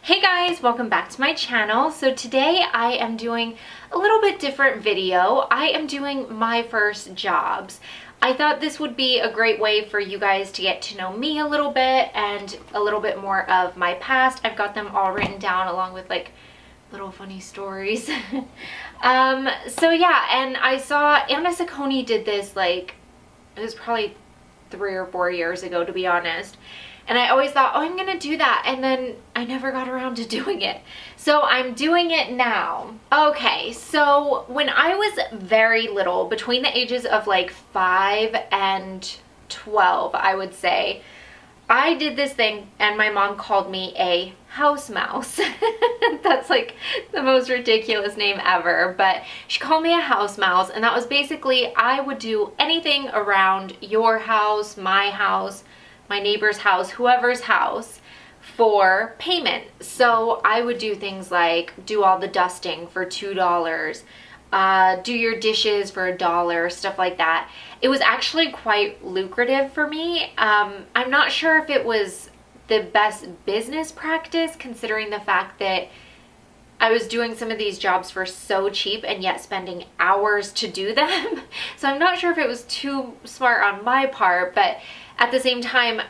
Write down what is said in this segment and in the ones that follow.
Hey guys, welcome back to my channel. So today I am doing a little bit different video. I am doing my first jobs. I thought this would be a great way for you guys to get to know me a little bit and a little bit more of my past. I've got them all written down along with like little funny stories. So yeah, and I saw Anna Saccone did this, like, it was probably 3 or 4 years ago, to be honest. And I always thought, oh, I'm gonna do that. And then I never got around to doing it. So I'm doing it now. Okay, so when I was very little, between the ages of like 5 and 12, I would say, I did this thing and my mom called me a house mouse. That's like the most ridiculous name ever, but she called me a house mouse, and that was basically I would do anything around your house, my neighbor's house, whoever's house, for payment. So I would do things like do all the dusting for $2, do your dishes for $1, stuff like that. It was actually quite lucrative for me. I'm not sure if it was the best business practice, considering the fact that I was doing some of these jobs for so cheap and yet spending hours to do them. So I'm not sure if it was too smart on my part, but at the same time,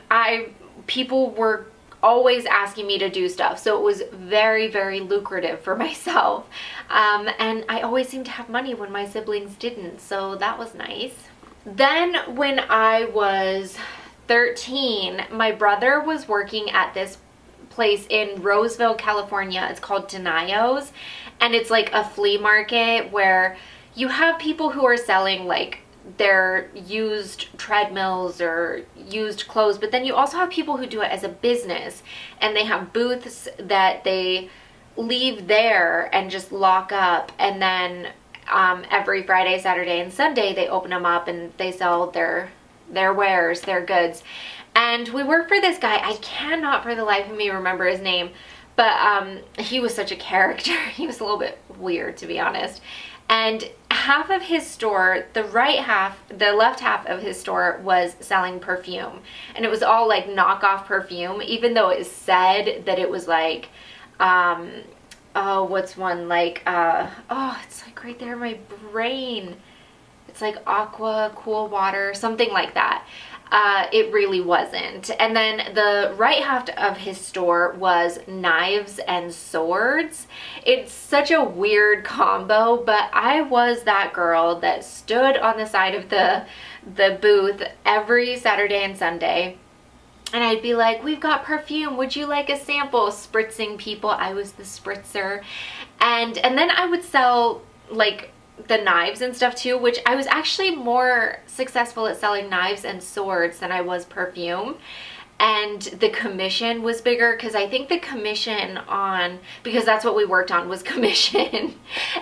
people were always asking me to do stuff. So it was very, very lucrative for myself. And I always seemed to have money when my siblings didn't. So that was nice. Then when I was 13, my brother was working at this place in Roseville, California. It's called Denio's, and it's like a flea market where you have people who are selling like their used treadmills or used clothes, but then you also have people who do it as a business, and they have booths that they leave there and just lock up, and then every Friday, Saturday, and Sunday they open them up and they sell their wares, their goods. And we worked for this guy. I cannot for the life of me remember his name, but he was such a character. He was a little bit weird, to be honest. And half of his store, the left half of his store was selling perfume. And it was all like knockoff perfume, even though it said that it was like, oh, what's one? Like, oh, it's like right there in my brain. It's like aqua, cool water, something like that. It really wasn't. And then the right half of his store was knives and swords. It's such a weird combo, but I was that girl that stood on the side of the booth every Saturday and Sunday. And I'd be like, we've got perfume, would you like a sample? Spritzing people. I was the spritzer. And then I would sell like the knives and stuff too, which I was actually more successful at selling knives and swords than I was perfume. And the commission was bigger, because I think the commission because that's what we worked on, was commission.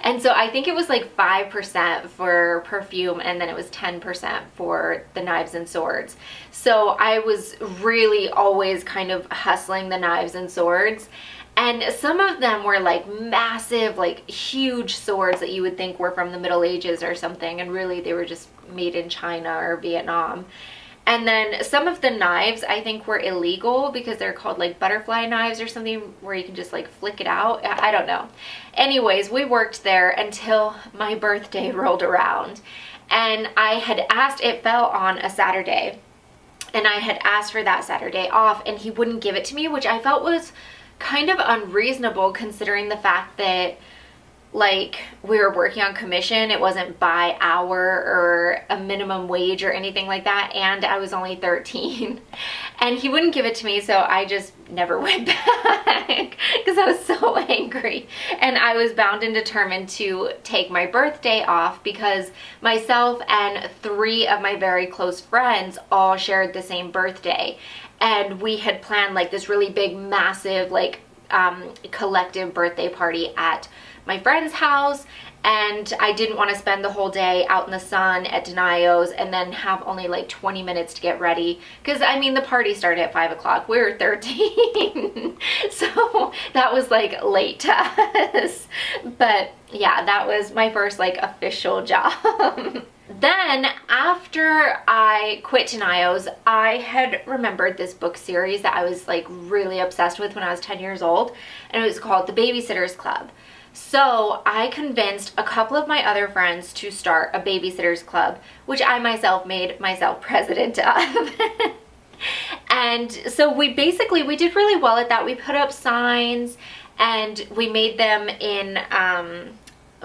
And so I think it was like 5% for perfume, and then it was 10% for the knives and swords. So I was really always kind of hustling the knives and swords. And some of them were like massive, like huge swords that you would think were from the Middle Ages or something, and really they were just made in China or Vietnam. And then some of the knives I think were illegal because they're called like butterfly knives or something, where you can just like flick it out. I don't know. Anyways, we worked there until my birthday rolled around, and I had asked, it fell on a Saturday, and I had asked for that Saturday off, and he wouldn't give it to me, which I felt was kind of unreasonable, considering the fact that like we were working on commission. It wasn't by hour or a minimum wage or anything like that, and I was only 13 and he wouldn't give it to me. So I just never went back because I was so angry, and I was bound and determined to take my birthday off, because myself and 3 of my very close friends all shared the same birthday. And we had planned like this really big, massive, like collective birthday party at my friend's house, and I didn't want to spend the whole day out in the sun at Denio's and then have only like 20 minutes to get ready, because I mean the party started at 5 o'clock. We were 13 so that was like late to us. But yeah, that was my first like official job. Then after I quit Tenayo's, I had remembered this book series that I was like really obsessed with when I was 10 years old, and it was called The Babysitter's Club. So I convinced a couple of my other friends to start a babysitter's club, which I myself made myself president of. And so we did really well at that. We put up signs and we made them in,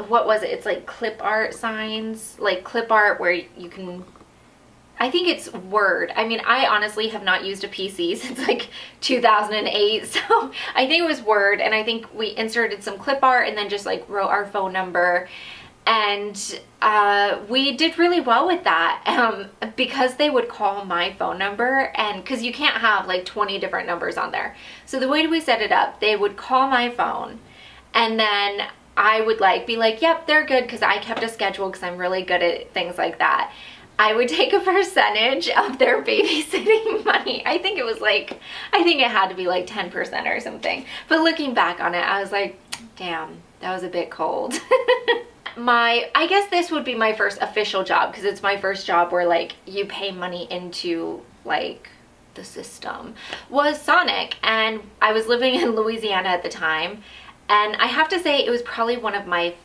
what was it? It's like clip art signs, like clip art where you can, I think it's Word. I mean, I honestly have not used a PC since like 2008. So I think it was Word. And I think we inserted some clip art and then just like wrote our phone number. And we did really well with that because they would call my phone number, and because you can't have like 20 different numbers on there. So the way we set it up, they would call my phone and then I would like be like, yep, they're good, because I kept a schedule because I'm really good at things like that. I would take a percentage of their babysitting money. I think it had to be like 10% or something. But looking back on it, I was like, damn, that was a bit cold. I guess this would be my first official job, because it's my first job where like you pay money into like the system, was Sonic. And I was living in Louisiana at the time. And I have to say it was probably one of my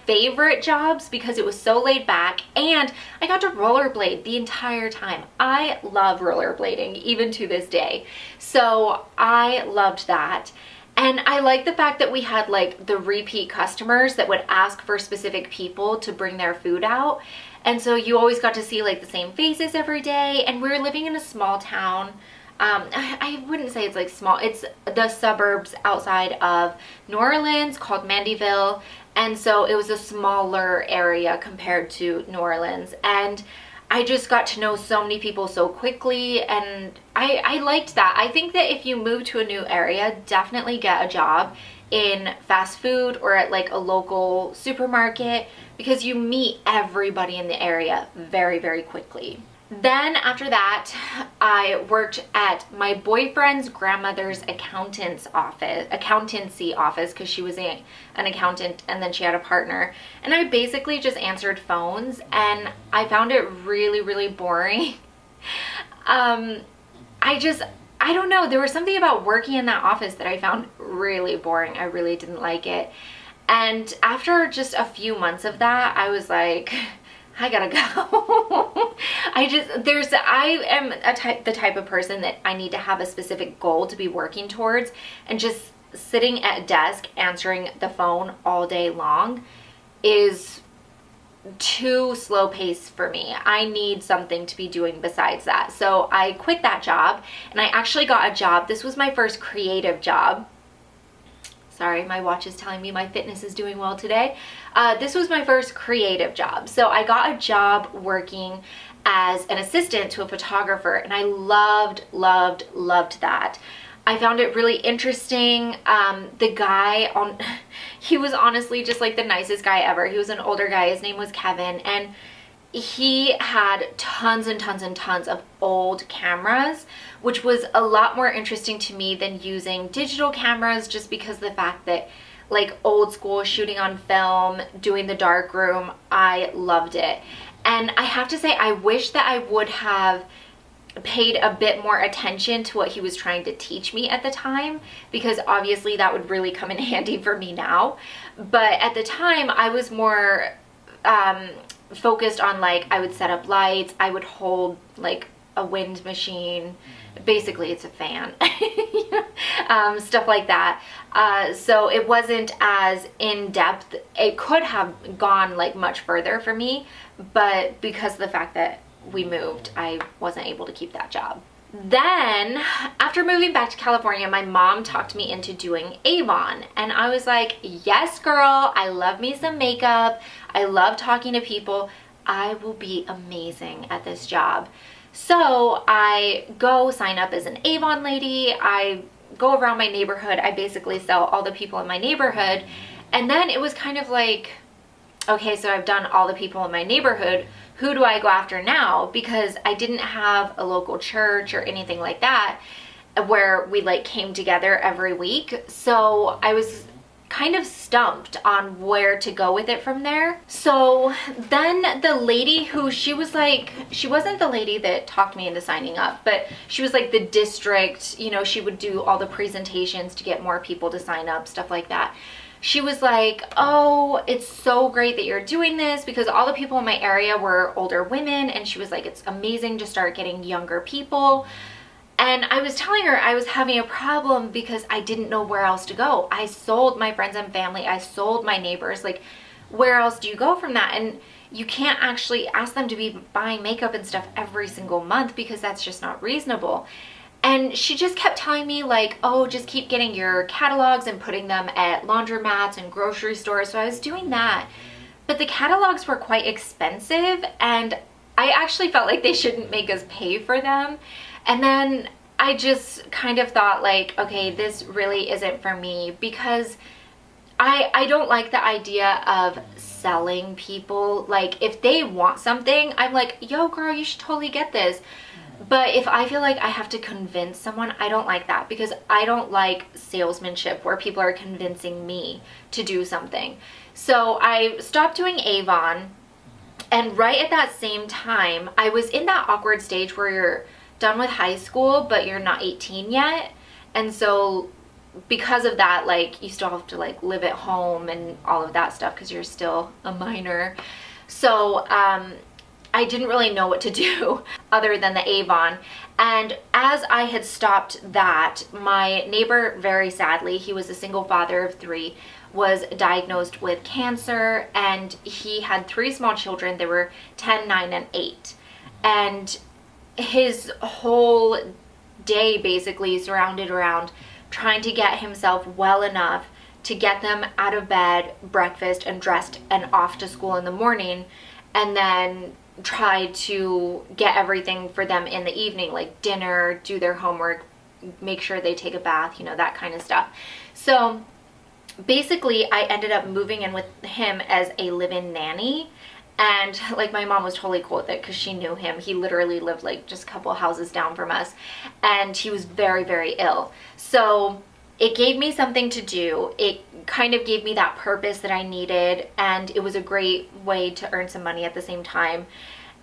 favorite jobs because it was so laid back, and I got to rollerblade the entire time. I love rollerblading even to this day. So I loved that. And I like the fact that we had like the repeat customers that would ask for specific people to bring their food out. And so you always got to see like the same faces every day. And we were living in a small town. I wouldn't say it's like small. It's the suburbs outside of New Orleans called Mandeville. And so it was a smaller area compared to New Orleans. And I just got to know so many people so quickly, and I liked that. I think that if you move to a new area, definitely get a job in fast food or at like a local supermarket, because you meet everybody in the area very, very quickly. Then after that, I worked at my boyfriend's grandmother's accountancy office, because she was an accountant and then she had a partner. And I basically just answered phones, and I found it really, really boring. I don't know, there was something about working in that office that I found really boring. I really didn't like it. And after just a few months of that, I was like, I gotta go. I am the type of person that I need to have a specific goal to be working towards, and just sitting at a desk answering the phone all day long is too slow paced for me. I need something to be doing besides that. So I quit that job, and I actually got a job. This was my first creative job. Sorry, my watch is telling me my fitness is doing well today. This was my first creative job. So I got a job working as an assistant to a photographer, and I loved that. I found it really interesting. The guy he was honestly just like the nicest guy ever. He was an older guy. His name was Kevin, and he had tons and tons and tons of old cameras, which was a lot more interesting to me than using digital cameras, just because of the fact that like old school shooting on film, doing the dark room, I loved it. And I have to say, I wish that I would have paid a bit more attention to what he was trying to teach me at the time, because obviously that would really come in handy for me now. But at the time, I was more focused on like, I would set up lights, I would hold like a wind machine, basically it's a fan, stuff like that. So it wasn't as in depth. It could have gone like much further for me, but because of the fact that we moved, I wasn't able to keep that job. Then after moving back to California, my mom talked me into doing Avon, and I was like, yes girl, I love me some makeup, I love talking to people, I will be amazing at this job. So I go sign up as an Avon lady. I go around my neighborhood. I basically sell all the people in my neighborhood. And then it was kind of like, okay, so I've done all the people in my neighborhood. Who do I go after now? Because I didn't have a local church or anything like that where we like came together every week. So I was kind of stumped on where to go with it from there. So then the lady who, she wasn't the lady that talked me into signing up, but she was like the district, you know, she would do all the presentations to get more people to sign up, stuff like that. She was like, oh, it's so great that you're doing this, because all the people in my area were older women, and she was like, it's amazing to start getting younger people. And I was telling her I was having a problem because I didn't know where else to go. I sold my friends and family, I sold my neighbors, like where else do you go from that? And you can't actually ask them to be buying makeup and stuff every single month, because that's just not reasonable. And she just kept telling me like, oh, just keep getting your catalogs and putting them at laundromats and grocery stores. So I was doing that, but the catalogs were quite expensive, and I actually felt like they shouldn't make us pay for them. And then I just kind of thought like, okay, this really isn't for me, because I don't like the idea of selling people. Like if they want something, I'm like, yo girl, you should totally get this. But if I feel like I have to convince someone, I don't like that, because I don't like salesmanship where people are convincing me to do something. So I stopped doing Avon, and right at that same time, I was in that awkward stage where you're done with high school, but you're not 18 yet. And so because of that, like you still have to like live at home and all of that stuff, because you're still a minor. So I didn't really know what to do other than the Avon. And as I had stopped that, my neighbor, very sadly, he was a single father of 3, was diagnosed with cancer, and he had 3 small children. They were 10, 9, and 8. And his whole day basically surrounded around trying to get himself well enough to get them out of bed, breakfast, and dressed and off to school in the morning, and then try to get everything for them in the evening, like dinner, do their homework, make sure they take a bath, you know, that kind of stuff. So basically I ended up moving in with him as a live-in nanny. And like my mom was totally cool with it, because she knew him. He literally lived like just a couple houses down from us, and he was very, very ill. So it gave me something to do. It kind of gave me that purpose that I needed, and it was a great way to earn some money at the same time.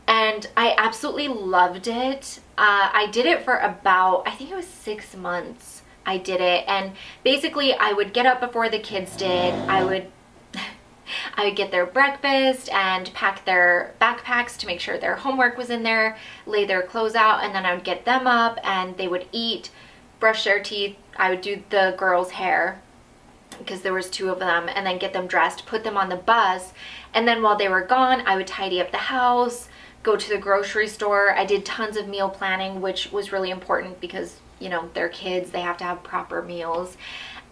And I absolutely loved it. I did it for about, I think it was 6 months I did it. And basically I would get up before the kids did. I would get their breakfast and pack their backpacks to make sure their homework was in there, lay their clothes out, and then I would get them up and they would eat, brush their teeth. I would do the girls' hair, because there was 2 of them, and then get them dressed, put them on the bus. And then while they were gone, I would tidy up the house, go to the grocery store. I did tons of meal planning, which was really important because, you know, they're kids, they have to have proper meals.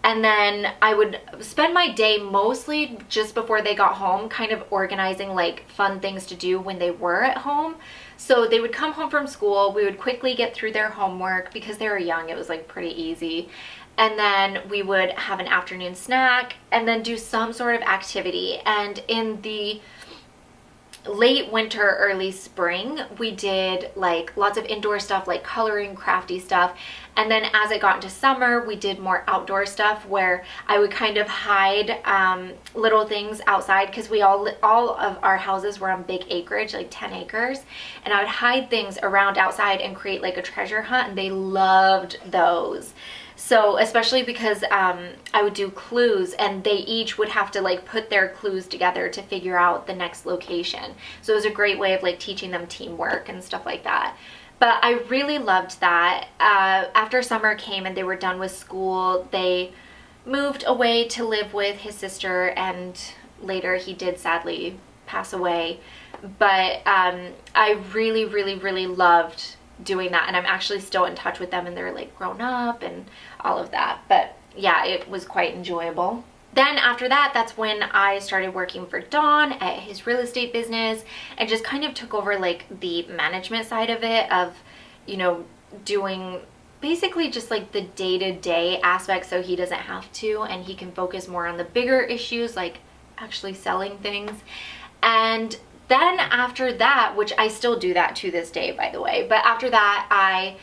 And then I would spend my day mostly just before they got home kind of organizing like fun things to do when they were at home. So they would come home from school, we would quickly get through their homework, because they were young, it was like pretty easy. And then we would have an afternoon snack and then do some sort of activity. And in the late winter, early spring, we did like lots of indoor stuff like coloring, crafty stuff. And then as it got into summer, we did more outdoor stuff where I would kind of hide little things outside, because we all of our houses were on big acreage, like 10 acres, and I would hide things around outside and create like a treasure hunt, and they loved those. So especially because I would do clues, and they each would have to like put their clues together to figure out the next location. So it was a great way of like teaching them teamwork and stuff like that. But I really loved that. After summer came and they were done with school, they moved away to live with his sister, and later he did sadly pass away. But I really, really, really loved doing that, and I'm actually still in touch with them, and they're like grown up and all of that. But yeah, it was quite enjoyable. Then after that, that's when I started working for Don at his real estate business, and just kind of took over like the management side of it, of, you know, doing basically just like the day-to-day aspects, so he doesn't have to, and he can focus more on the bigger issues like actually selling things. And then after that, which I still do that to this day, by the way, but after that I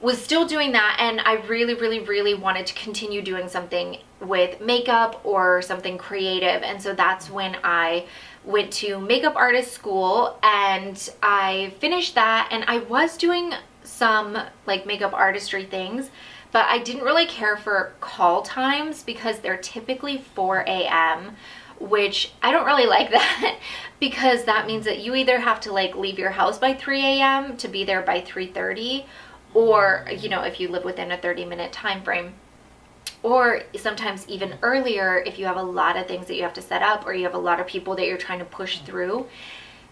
was still doing that, and I really wanted to continue doing something with makeup or something creative. And so that's when I went to makeup artist school, and I finished that, and I was doing some like makeup artistry things, but I didn't really care for call times because they're typically 4 a.m., which I don't really like that because that means that you either have to like leave your house by 3 a.m. to be there by 3:30, or, you know, if you live within a 30-minute time frame, or sometimes even earlier if you have a lot of things that you have to set up or you have a lot of people that you're trying to push through.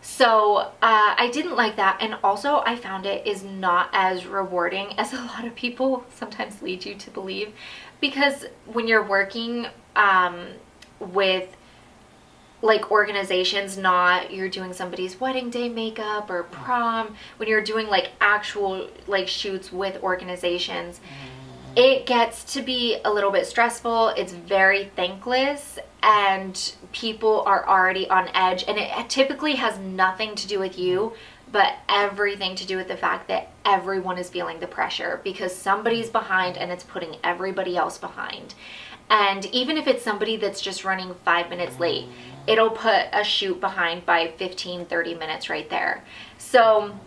So I didn't like that, and also I found it is not as rewarding as a lot of people sometimes lead you to believe, because when you're working with like organizations, not you're doing somebody's wedding day makeup or prom, when you're doing like actual like shoots with organizations, it gets to be a little bit stressful. It's very thankless, and people are already on edge, and it typically has nothing to do with you, but everything to do with the fact that everyone is feeling the pressure because somebody's behind and it's putting everybody else behind. And even if it's somebody that's just running 5 minutes late, it'll put a shoot behind by 15-30 minutes right there. So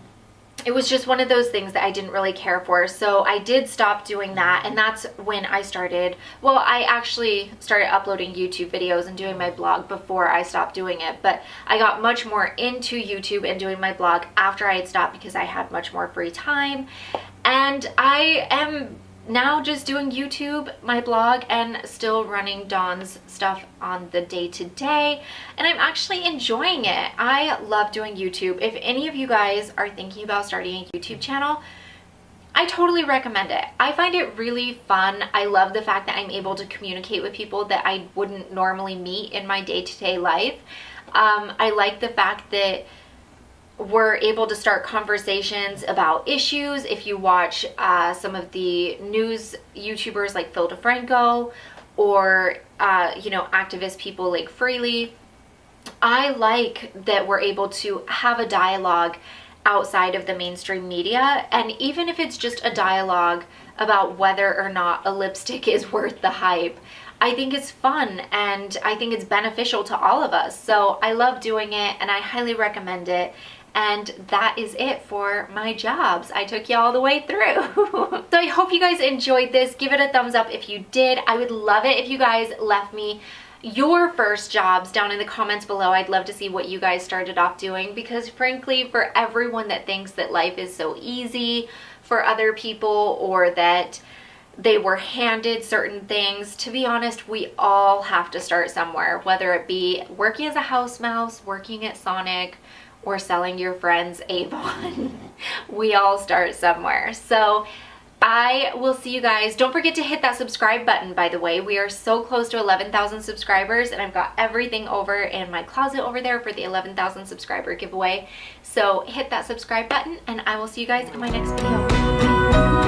it was just one of those things that I didn't really care for. So I did stop doing that, and that's when I started, well, I actually started uploading YouTube videos and doing my blog before I stopped doing it, but I got much more into YouTube and doing my blog after I had stopped because I had much more free time. And I am now just doing YouTube, my blog, and still running Dawn's stuff on the day-to-day, and I'm actually enjoying it. I love doing YouTube. If any of you guys are thinking about starting a YouTube channel, I totally recommend it. I find it really fun. I love the fact that I'm able to communicate with people that I wouldn't normally meet in my day-to-day life. I like the fact that we're able to start conversations about issues. If you watch some of the news YouTubers like Phil DeFranco, or you know, activist people like Freely, I like that we're able to have a dialogue outside of the mainstream media. And even if it's just a dialogue about whether or not a lipstick is worth the hype, I think it's fun, and I think it's beneficial to all of us. So I love doing it, and I highly recommend it. And that is it for my jobs. I took you all the way through. So I hope you guys enjoyed this. Give it a thumbs up if you did. I would love it if you guys left me your first jobs down in the comments below. I'd love to see what you guys started off doing, because frankly, for everyone that thinks that life is so easy for other people, or that they were handed certain things, to be honest, we all have to start somewhere, whether it be working as a house mouse, working at Sonic, or selling your friends Avon. We all start somewhere. So I will see you guys. Don't forget to hit that subscribe button, by the way. We are so close to 11,000 subscribers, and I've got everything over in my closet over there for the 11,000 subscriber giveaway. So hit that subscribe button, and I will see you guys in my next video. Bye.